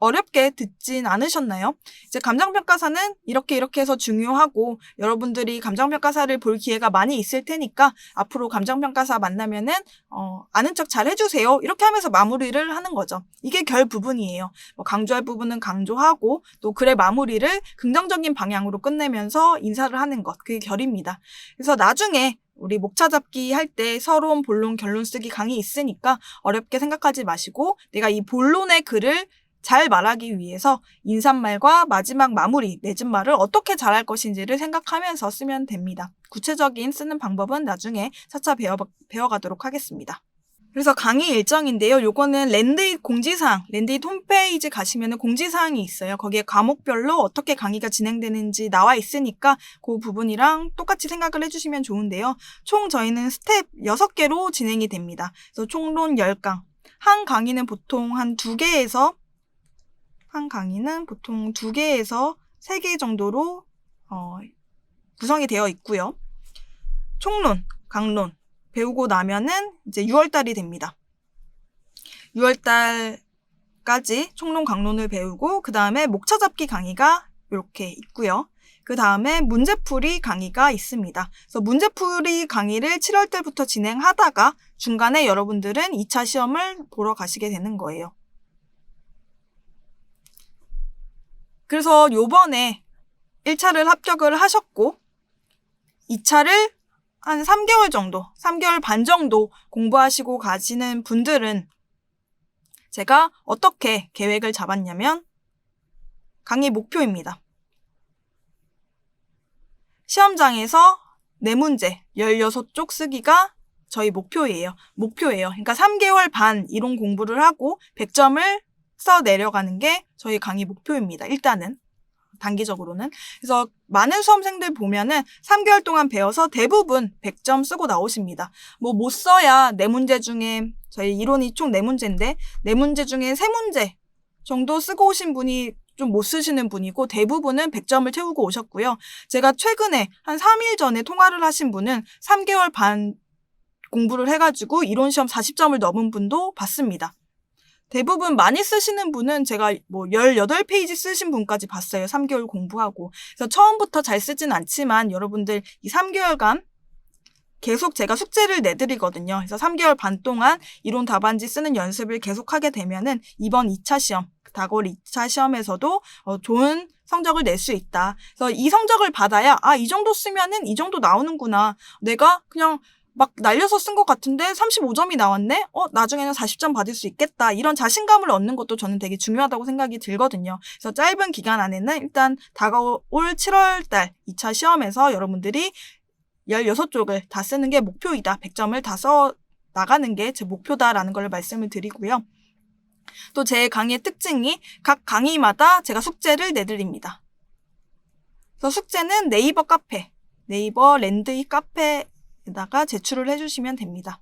어렵게 듣진 않으셨나요? 이제 감정평가사는 이렇게 해서 중요하고 여러분들이 감정평가사를 볼 기회가 많이 있을 테니까 앞으로 감정평가사 만나면은 아는 척 잘 해주세요. 이렇게 하면서 마무리를 하는 거죠. 이게 결 부분이에요. 강조할 부분은 강조하고 또 글의 마무리를 긍정적인 방향으로 끝내면서 인사를 하는 것. 그게 결입니다. 그래서 나중에 우리 목차 잡기 할 때 서론, 본론, 결론 쓰기 강의 있으니까 어렵게 생각하지 마시고 내가 이 본론의 글을 잘 말하기 위해서 인사말과 마지막 마무리, 맺은말을 어떻게 잘할 것인지를 생각하면서 쓰면 됩니다. 구체적인 쓰는 방법은 나중에 차차 배워가도록 하겠습니다. 그래서 강의 일정인데요. 요거는 랜드잇 공지사항, 랜드잇 홈페이지 가시면 공지사항이 있어요. 거기에 과목별로 어떻게 강의가 진행되는지 나와 있으니까 그 부분이랑 똑같이 생각을 해주시면 좋은데요. 총 저희는 스텝 6개로 진행이 됩니다. 그래서 총론 10강. 한 강의는 보통 2개에서 3개 정도로 구성이 되어 있고요. 총론, 강론 배우고 나면은 이제 6월달이 됩니다. 6월달까지 총론, 강론을 배우고 그 다음에 목차 잡기 강의가 이렇게 있고요. 그 다음에 문제풀이 강의가 있습니다. 그래서 문제풀이 강의를 7월달부터 진행하다가 중간에 여러분들은 2차 시험을 보러 가시게 되는 거예요. 그래서 요번에 1차를 합격을 하셨고 2차를 한 3개월 정도, 3개월 반 정도 공부하시고 가시는 분들은 제가 어떻게 계획을 잡았냐면 강의 목표입니다. 시험장에서 4문제 16쪽 쓰기가 저희 목표예요. 그러니까 3개월 반 이론 공부를 하고 100점을 써 내려가는 게 저희 강의 목표입니다. 일단은 단기적으로는. 그래서 많은 수험생들 보면은 3개월 동안 배워서 대부분 100점 쓰고 나오십니다. 못 써야 4문제 중에 저희 이론이 총 4문제인데 4문제 중에 3문제 정도 쓰고 오신 분이 좀 못 쓰시는 분이고 대부분은 100점을 채우고 오셨고요. 제가 최근에 한 3일 전에 통화를 하신 분은 3개월 반 공부를 해가지고 이론 시험 40점을 넘은 분도 봤습니다. 대부분 많이 쓰시는 분은 제가 18페이지 쓰신 분까지 봤어요. 3개월 공부하고. 그래서 처음부터 잘 쓰진 않지만 여러분들 이 3개월간 계속 제가 숙제를 내드리거든요. 그래서 3개월 반 동안 이론 답안지 쓰는 연습을 계속하게 되면은 이번 2차 시험, 다가올 2차 시험에서도 좋은 성적을 낼 수 있다. 그래서 이 성적을 받아야 이 정도 쓰면은 이 정도 나오는구나. 내가 그냥 막 날려서 쓴 것 같은데 35점이 나왔네? 나중에는 40점 받을 수 있겠다. 이런 자신감을 얻는 것도 저는 되게 중요하다고 생각이 들거든요. 그래서 짧은 기간 안에는 일단 다가올 7월달 2차 시험에서 여러분들이 16쪽을 다 쓰는 게 목표이다. 100점을 다 써 나가는 게 제 목표다라는 걸 말씀을 드리고요. 또 제 강의의 특징이 각 강의마다 제가 숙제를 내드립니다. 그래서 숙제는 네이버 카페, 네이버 랜드이 카페에다가 제출을 해주시면 됩니다.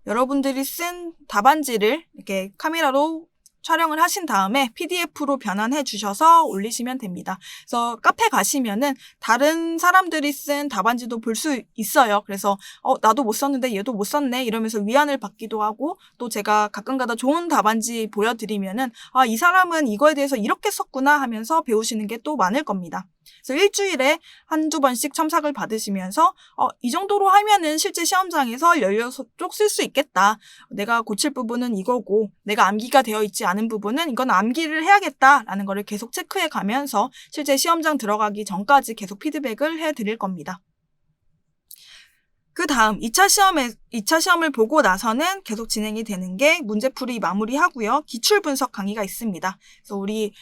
여러분들이 쓴 답안지를 이렇게 카메라로 촬영을 하신 다음에 PDF로 변환해 주셔서 올리시면 됩니다. 그래서 카페 가시면은 다른 사람들이 쓴 답안지도 볼 수 있어요. 그래서 나도 못 썼는데 얘도 못 썼네 이러면서 위안을 받기도 하고, 또 제가 가끔가다 좋은 답안지 보여드리면은 이 사람은 이거에 대해서 이렇게 썼구나 하면서 배우시는 게 또 많을 겁니다. 그래서 일주일에 한두 번씩 첨삭을 받으시면서 이 정도로 하면은 실제 시험장에서 16쪽 쓸 수 있겠다. 내가 고칠 부분은 이거고 내가 암기가 되어 있지 않은 부분은 이건 암기를 해야겠다라는 거를 계속 체크해 가면서 실제 시험장 들어가기 전까지 계속 피드백을 해드릴 겁니다. 그 다음 2차 시험을 보고 나서는 계속 진행이 되는 게 문제풀이 마무리하고요. 기출 분석 강의가 있습니다. 그래서 우리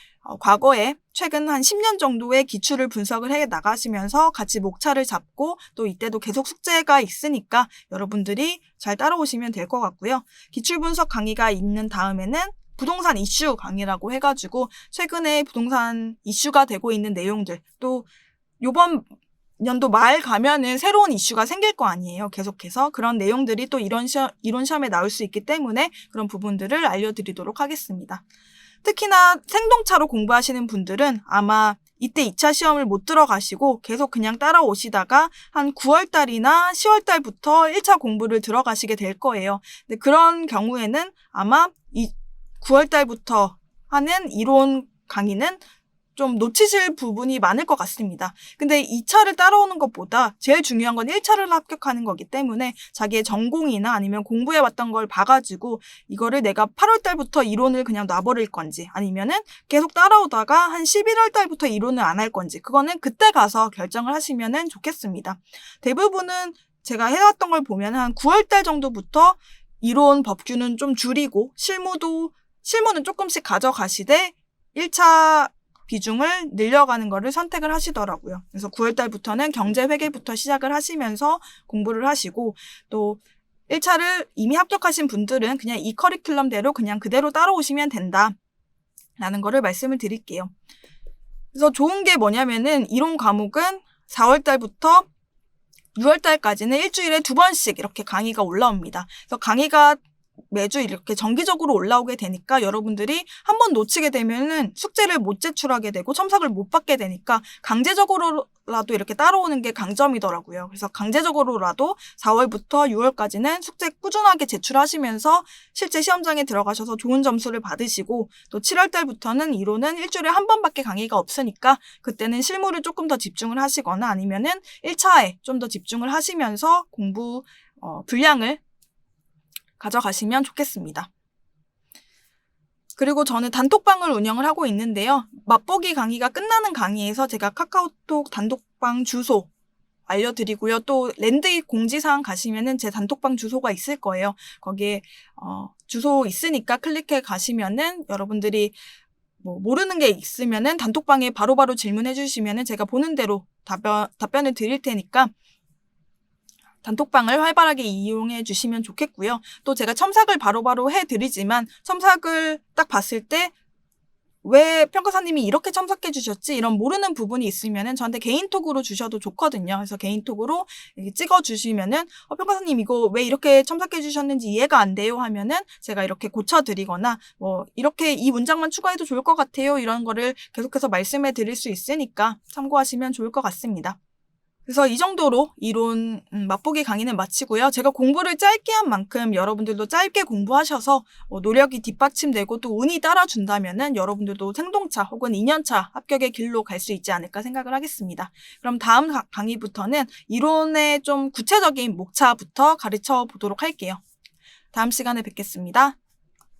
과거에 최근 한 10년 정도의 기출을 분석을 해 나가시면서 같이 목차를 잡고, 또 이때도 계속 숙제가 있으니까 여러분들이 잘 따라오시면 될 것 같고요. 기출 분석 강의가 있는 다음에는 부동산 이슈 강의라고 해가지고 최근에 부동산 이슈가 되고 있는 내용들, 또 요번 연도 말 가면은 새로운 이슈가 생길 거 아니에요. 계속해서 그런 내용들이 또 이론 시험에 나올 수 있기 때문에 그런 부분들을 알려드리도록 하겠습니다. 특히나 생동차로 공부하시는 분들은 아마 이때 2차 시험을 못 들어가시고 계속 그냥 따라오시다가 한 9월달이나 10월달부터 1차 공부를 들어가시게 될 거예요. 근데 그런 경우에는 아마 9월달부터 하는 이론 강의는 좀 놓치실 부분이 많을 것 같습니다. 근데 2차를 따라오는 것보다 제일 중요한 건 1차를 합격하는 거기 때문에 자기의 전공이나 아니면 공부해왔던 걸 봐가지고 이거를 내가 8월 달부터 이론을 그냥 놔버릴 건지, 아니면은 계속 따라오다가 한 11월 달부터 이론을 안 할 건지, 그거는 그때 가서 결정을 하시면 좋겠습니다. 대부분은 제가 해왔던 걸 보면 한 9월 달 정도부터 이론 법규는 좀 줄이고 실무는 조금씩 가져가시되 1차 비중을 늘려가는 거를 선택을 하시더라고요. 그래서 9월달부터는 경제회계부터 시작을 하시면서 공부를 하시고, 또 1차를 이미 합격하신 분들은 그냥 이 커리큘럼대로 그냥 그대로 따라오시면 된다라는 거를 말씀을 드릴게요. 그래서 좋은 게 뭐냐면은 이론 과목은 4월달부터 6월달까지는 일주일에 2번씩 이렇게 강의가 올라옵니다. 그래서 강의가 매주 이렇게 정기적으로 올라오게 되니까 여러분들이 한번 놓치게 되면은 숙제를 못 제출하게 되고 첨삭을 못 받게 되니까 강제적으로라도 이렇게 따라오는 게 강점이더라고요. 그래서 강제적으로라도 4월부터 6월까지는 숙제 꾸준하게 제출하시면서 실제 시험장에 들어가셔서 좋은 점수를 받으시고, 또 7월 달부터는 이론은 일주일에 한 번밖에 강의가 없으니까 그때는 실무를 조금 더 집중을 하시거나 아니면은 1차에 좀 더 집중을 하시면서 공부 분량을 가져가시면 좋겠습니다. 그리고 저는 단톡방을 운영을 하고 있는데요. 맛보기 강의가 끝나는 강의에서 제가 카카오톡 단톡방 주소 알려드리고요. 또 랜드잇 공지사항 가시면은 제 단톡방 주소가 있을 거예요. 거기에 주소 있으니까 클릭해 가시면은 여러분들이 모르는 게 있으면은 단톡방에 바로바로 질문해 주시면은 제가 보는 대로 답변을 드릴 테니까 단톡방을 활발하게 이용해 주시면 좋겠고요. 또 제가 첨삭을 바로바로 해드리지만 첨삭을 딱 봤을 때 왜 평가사님이 이렇게 첨삭해 주셨지? 이런 모르는 부분이 있으면은 저한테 개인톡으로 주셔도 좋거든요. 그래서 개인톡으로 찍어 주시면은 평가사님 이거 왜 이렇게 첨삭해 주셨는지 이해가 안 돼요 하면은 제가 이렇게 고쳐드리거나 이렇게 이 문장만 추가해도 좋을 것 같아요. 이런 거를 계속해서 말씀해 드릴 수 있으니까 참고하시면 좋을 것 같습니다. 그래서 이 정도로 이론 맛보기 강의는 마치고요. 제가 공부를 짧게 한 만큼 여러분들도 짧게 공부하셔서 노력이 뒷받침되고 또 운이 따라준다면은 여러분들도 생동차 혹은 2년차 합격의 길로 갈 수 있지 않을까 생각을 하겠습니다. 그럼 다음 강의부터는 이론의 좀 구체적인 목차부터 가르쳐 보도록 할게요. 다음 시간에 뵙겠습니다.